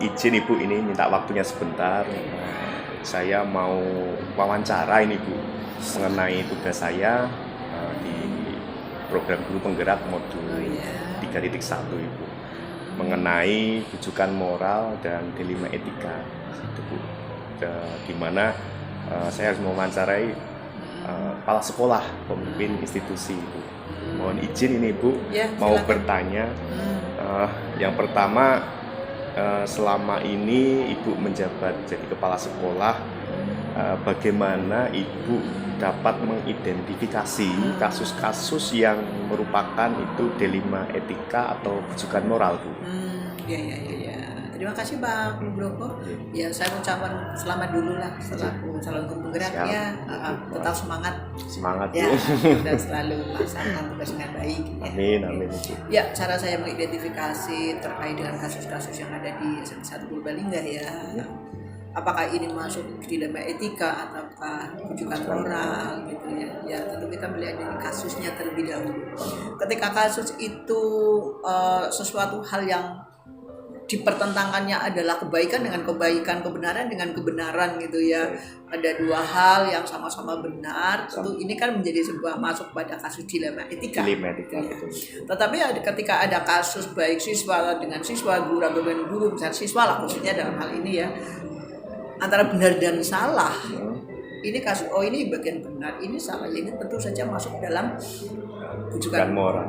izin Ibu ini minta waktunya sebentar. Saya mau wawancara ini Bu mengenai tugas saya di program guru penggerak modul 3.1 Ibu, mengenai rujukan moral dan dilema etika itu Bu, di mana saya harus mewawancarai kepala sekolah, pemimpin institusi Ibu. Mohon izin ini Bu, mau bertanya. Yang pertama, selama ini Ibu menjabat jadi kepala sekolah, bagaimana Ibu dapat mengidentifikasi kasus-kasus yang merupakan itu dilema etika atau rujukan moral Bu? Ya. Terima kasih Pak Nugroho. Ya, saya ucapkan selamat dulu lah selaku calon guru penggerak ya. Tetap semangat Ya. Dan selalu melaksanakan tugas dengan baik. Amin. Ya, cara saya mengidentifikasi terkait dengan kasus-kasus yang ada di SMP 1 Purbalingga ya. Apakah ini masuk dilema etika ataukah rujukan moral gitu ya. Ya, tentu kita melihat dari kasusnya terlebih dahulu. Ketika kasus itu sesuatu hal yang dipertentangkannya adalah kebaikan dengan kebaikan, kebenaran dengan kebenaran gitu ya. Ada dua hal yang sama-sama benar. Tentu ini kan menjadi sebuah masuk pada kasus dilema etika. Betul. Tetapi ketika ada kasus baik siswa dengan siswa, guru dengan guru, misalnya siswa lah khususnya dalam hal ini ya, antara benar dan salah. Ini kasus, ini bagian benar, ini salah. Ini tentu saja masuk dalam rujukan moral.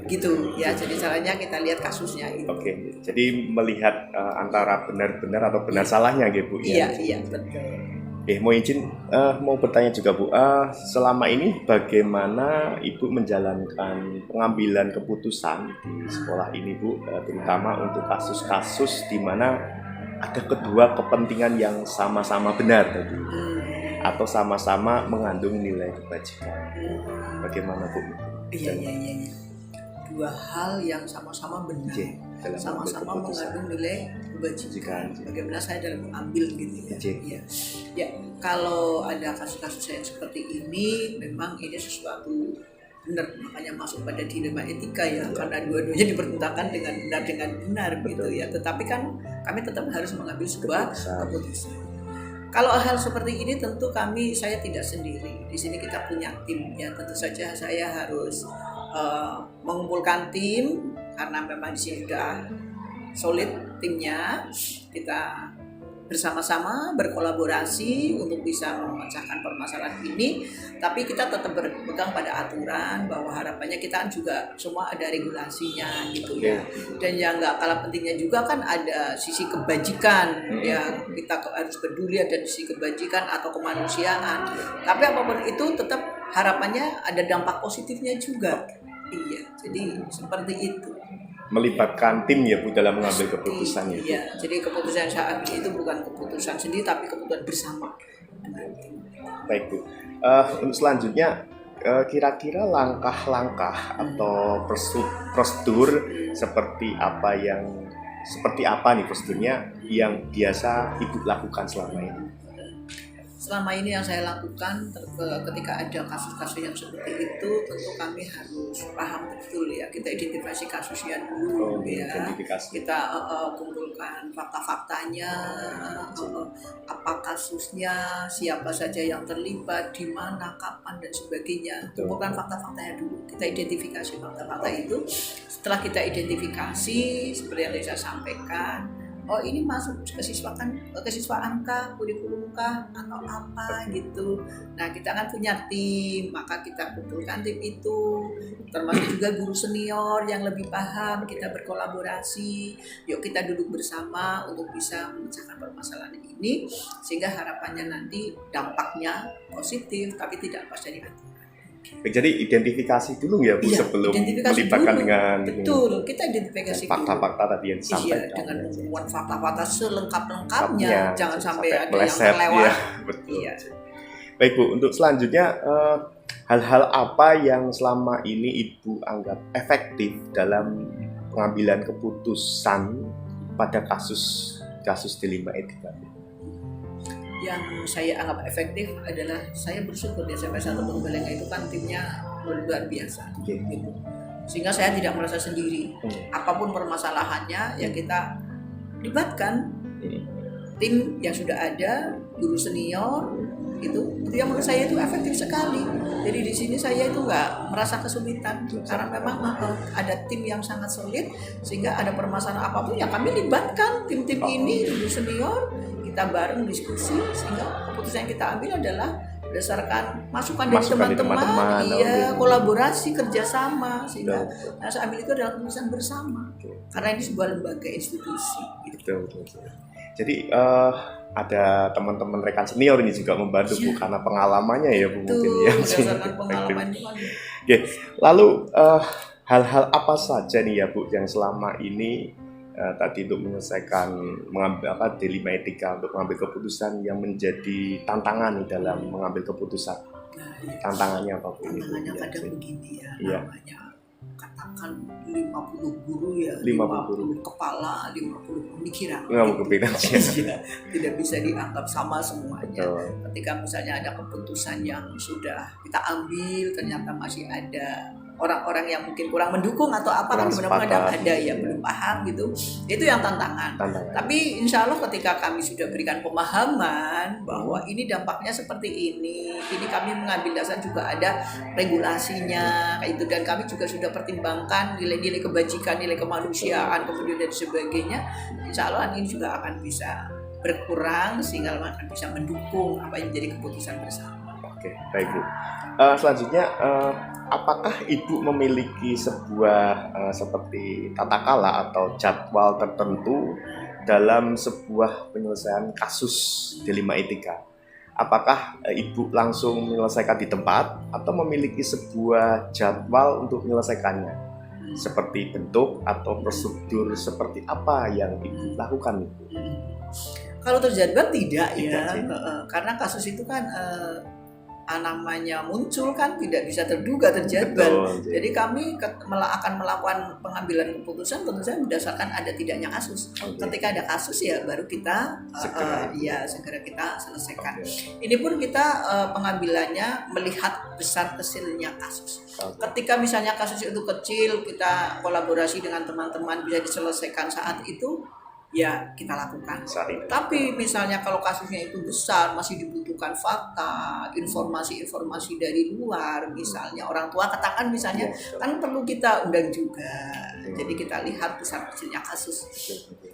Gitu ya, jadi caranya kita lihat kasusnya itu. Oke, jadi melihat antara benar-benar atau benar salahnya gitu Bu ya. Iya, betul. Mau izin mau bertanya juga Bu, selama ini bagaimana Ibu menjalankan pengambilan keputusan di sekolah ini Bu, terutama untuk kasus-kasus di mana ada kedua kepentingan yang sama-sama benar tadi, atau sama-sama mengandung nilai kebajikan. Bagaimana Bu? Iya. Dua hal yang sama-sama benar, sama-sama mengandung nilai kebajikan. Bagaimana saya dalam mengambil gitu ya. Ya, kalau ada kasus-kasus yang seperti ini, memang ini sesuatu benar, makanya masuk pada dilema etika ya, karena dua-duanya dipertentangkan dengan benar dengan benar gitu ya. Tetapi kan kami tetap harus mengambil sebuah keputusan. Kalau hal seperti ini tentu saya tidak sendiri. Di sini kita punya tim ya. Tentu saja saya harus mengumpulkan tim karena memang di sini sudah solid timnya. Kita bersama-sama berkolaborasi untuk bisa memecahkan permasalahan ini, tapi kita tetap berpegang pada aturan bahwa harapannya kita juga semua ada regulasinya gitu ya. Dan yang nggak kalah pentingnya juga kan ada sisi kebajikan yang kita harus peduli, ada sisi kebajikan atau kemanusiaan. Tapi apapun itu tetap harapannya ada dampak positifnya juga. Iya, jadi seperti itu. Melibatkan tim ya Bu dalam mengambil keputusan ya. Iya, jadi keputusan saat itu bukan keputusan sendiri tapi keputusan bersama. Baik Bu. Untuk selanjutnya kira-kira langkah-langkah atau prosedur seperti apa nih prosedurnya yang biasa Ibu lakukan selama ini? Selama ini yang saya lakukan ketika ada kasus-kasus yang seperti itu, tentu kami harus paham betul ya, kita identifikasi kasusnya dulu ya, kita kumpulkan fakta-faktanya, apa kasusnya, siapa saja yang terlibat, di mana, kapan dan sebagainya. Kumpulkan fakta-faktanya dulu, kita identifikasi fakta-fakta itu. Setelah kita identifikasi, seperti yang saya sampaikan, ini masuk kesiswaan kah, kurikulum kah, atau apa gitu. Nah, kita kan punya tim, maka kita kumpulkan tim itu, termasuk juga guru senior yang lebih paham, kita berkolaborasi. Yuk kita duduk bersama untuk bisa memecahkan permasalahan ini, sehingga harapannya nanti dampaknya positif, tapi tidak lepas dari aturan. Jadi identifikasi dulu ya Bu, sebelum melibatkan dengan betul, kita identifikasi fakta-fakta tadi yang disampaikan. Dengan menemukan fakta-fakta selengkap-lengkapnya, jangan sampai ada meleset, yang terlewat. Ya, betul. Iya. Baik Bu, untuk selanjutnya hal-hal apa yang selama ini Ibu anggap efektif dalam pengambilan keputusan pada kasus dilema etika? Yang saya anggap efektif adalah saya bersyukur di SMP 1 Purbalingga itu kan timnya luar biasa gitu. Sehingga saya tidak merasa sendiri. Apapun permasalahannya ya kita libatkan tim yang sudah ada, guru senior, itu yang menurut saya itu efektif sekali. Jadi di sini saya itu nggak merasa kesulitan karena memang ada tim yang sangat solid, sehingga ada permasalahan apapun ya kami libatkan tim-tim ini, guru senior, kita bareng diskusi, sehingga keputusan yang kita ambil adalah berdasarkan masukan dari teman-teman, iya, kolaborasi, kerjasama, sehingga yang saya ambil itu adalah keputusan bersama karena ini sebuah lembaga institusi gitu. Betul. Jadi ada teman-teman rekan senior ini juga membantu Bu, karena pengalamannya ya Bu, mungkin ya. Berdasarkan pengalaman itu kan. Oke, lalu hal-hal apa saja nih ya Bu yang selama ini tadi untuk menyelesaikan mengambil dilema etika untuk mengambil keputusan yang menjadi tantangan nih dalam mengambil keputusan? Tantangannya apa Bu? Tantangannya kadang begini ya, iya. namanya katakan 50 guru ya, 50 kepala, 50 pemikiran. 50 pemikiran tidak bisa dianggap sama semuanya. Betul. Ketika misalnya ada keputusan yang sudah kita ambil, ternyata masih ada orang-orang yang mungkin kurang mendukung atau apa, kan benar-benar ada ya belum paham gitu, itu yang tantangan. Tapi insya Allah ketika kami sudah berikan pemahaman bahwa ini dampaknya seperti ini kami mengambil dasar juga ada regulasinya kayak itu, dan kami juga sudah pertimbangkan nilai-nilai kebajikan, nilai kemanusiaan, kemudian dan sebagainya. Insya Allah ini juga akan bisa berkurang sehingga akan bisa mendukung apa yang menjadi keputusan bersama. Oke, baik Bu. Selanjutnya, apakah Ibu memiliki sebuah seperti tata kala atau jadwal tertentu dalam sebuah penyelesaian kasus dilema etika? Apakah Ibu langsung menyelesaikan di tempat atau memiliki sebuah jadwal untuk menyelesaikannya? Seperti bentuk atau prosedur seperti apa yang Ibu lakukan? Kalau terjadwal tidak ya, karena kasus itu kan namanya muncul kan tidak bisa terduga terjadwal. Betul, jadi kami akan melakukan pengambilan keputusan tentu saja berdasarkan ada tidaknya kasus. Ketika ada kasus ya baru kita segera kita selesaikan. Ini pun kita pengambilannya melihat besar kecilnya kasus. Ketika misalnya kasus itu kecil, kita kolaborasi dengan teman-teman bisa diselesaikan saat itu, ya kita lakukan. Tapi misalnya kalau kasusnya itu besar, masih dibutuhkan fakta, informasi-informasi dari luar, misalnya orang tua katakan misalnya, kan perlu kita undang juga. Jadi kita lihat besar kecilnya kasus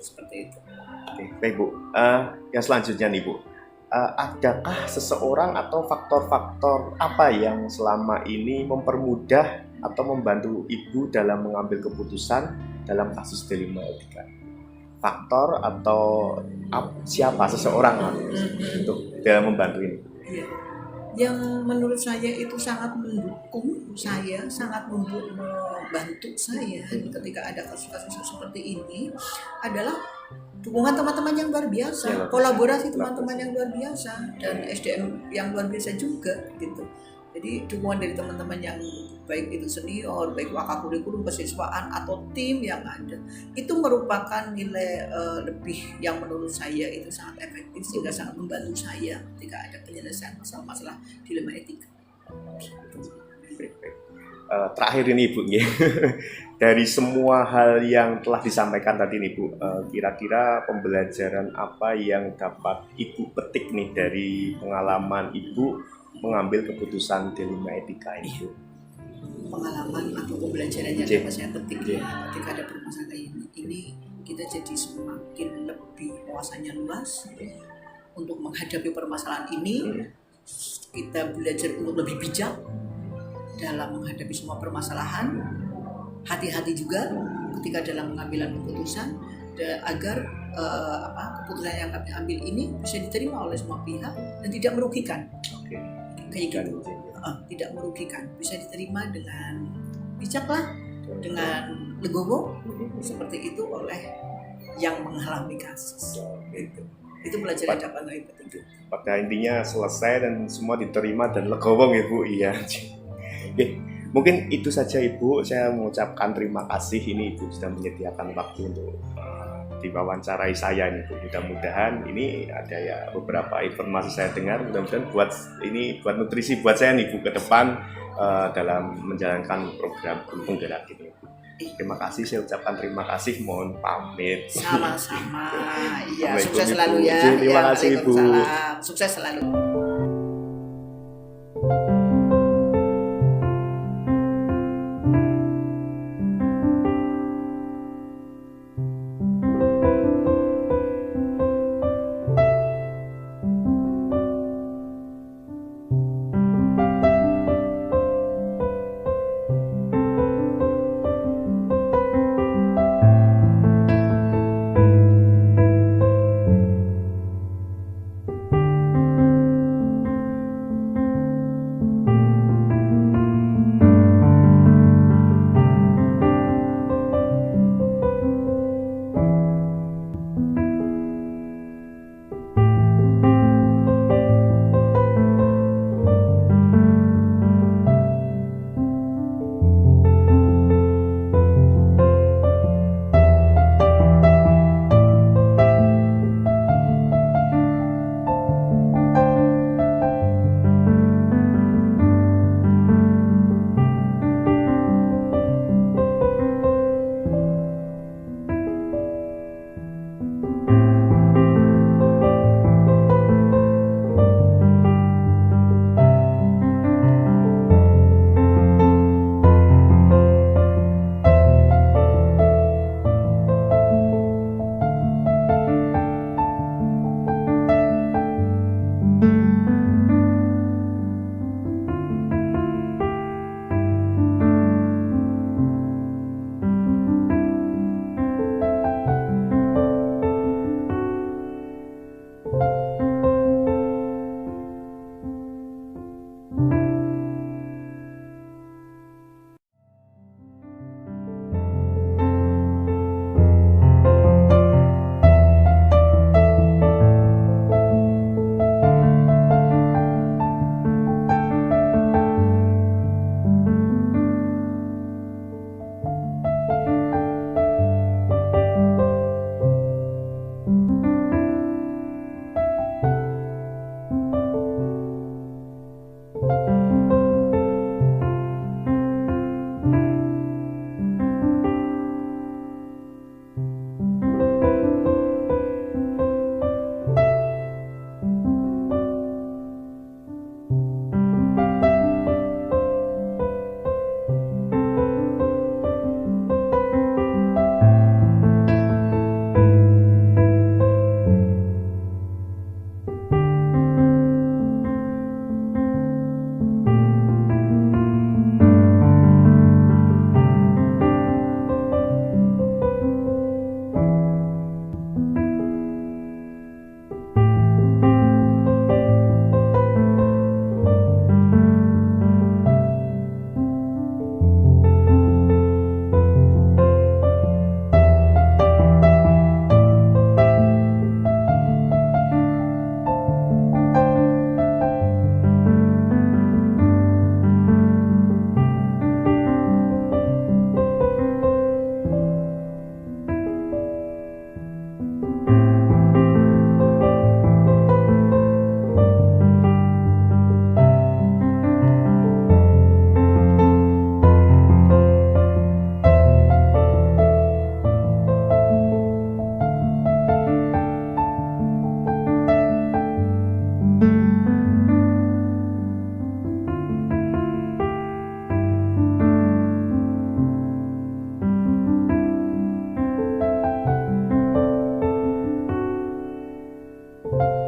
seperti itu. Oke, baik Bu. Yang selanjutnya nih Bu, adakah seseorang atau faktor-faktor apa yang selama ini mempermudah atau membantu Ibu dalam mengambil keputusan dalam kasus dilema etika? Faktor atau siapa seseorang untuk dalam membantu ini? Yang menurut saya itu sangat mendukung saya, sangat membantu saya ketika ada kasus-kasus seperti ini adalah dukungan teman-teman yang luar biasa, kolaborasi teman-teman yang luar biasa, dan SDM yang luar biasa juga gitu. Jadi dukungan dari teman-teman yang baik itu senior, baik wakil kurikulum, kesiswaan atau tim yang ada, itu merupakan nilai lebih yang menurut saya itu sangat efektif sehingga sangat membantu saya ketika ada penyelesaian masalah-masalah dilema etika. Terakhir ini Bu, dari semua hal yang telah disampaikan tadi nih Bu, kira-kira pembelajaran apa yang dapat Ibu petik nih dari pengalaman Ibu mengambil keputusan dilema etika ini? Pengalaman atau pembelajaran yang dapat saya petik ketika ada permasalahan ini kita jadi semakin lebih wawasannya luas untuk menghadapi permasalahan ini. Kita belajar untuk lebih bijak dalam menghadapi semua permasalahan, hati-hati juga ketika dalam pengambilan keputusan agar keputusan yang kami ambil ini bisa diterima oleh semua pihak dan tidak merugikan. Kayak gitu, tidak merugikan, bisa diterima dengan bijaklah, dengan legowo seperti itu oleh yang mengalami kasus. Itu pelajaran dapat dari petunjuk. Pada intinya selesai dan semua diterima dan legowo ya Bu. Iya. Mungkin itu saja Ibu. Saya mengucapkan terima kasih ini Ibu sudah menyediakan waktu untuk diwawancarai saya ini Bu. Mudah-mudahan ini ada ya beberapa informasi saya dengar, mudah-mudahan buat nutrisi buat saya nih Bu ke depan dalam menjalankan program Guru Penggerak ini. Terima kasih, saya ucapkan terima kasih, mohon pamit. Sama-sama. Iya, Assalamualaikum, sukses Ibu. selalu ya. Terima Ya, kasih, Ibu. Waalaikumsalam. Sukses selalu. Thank you.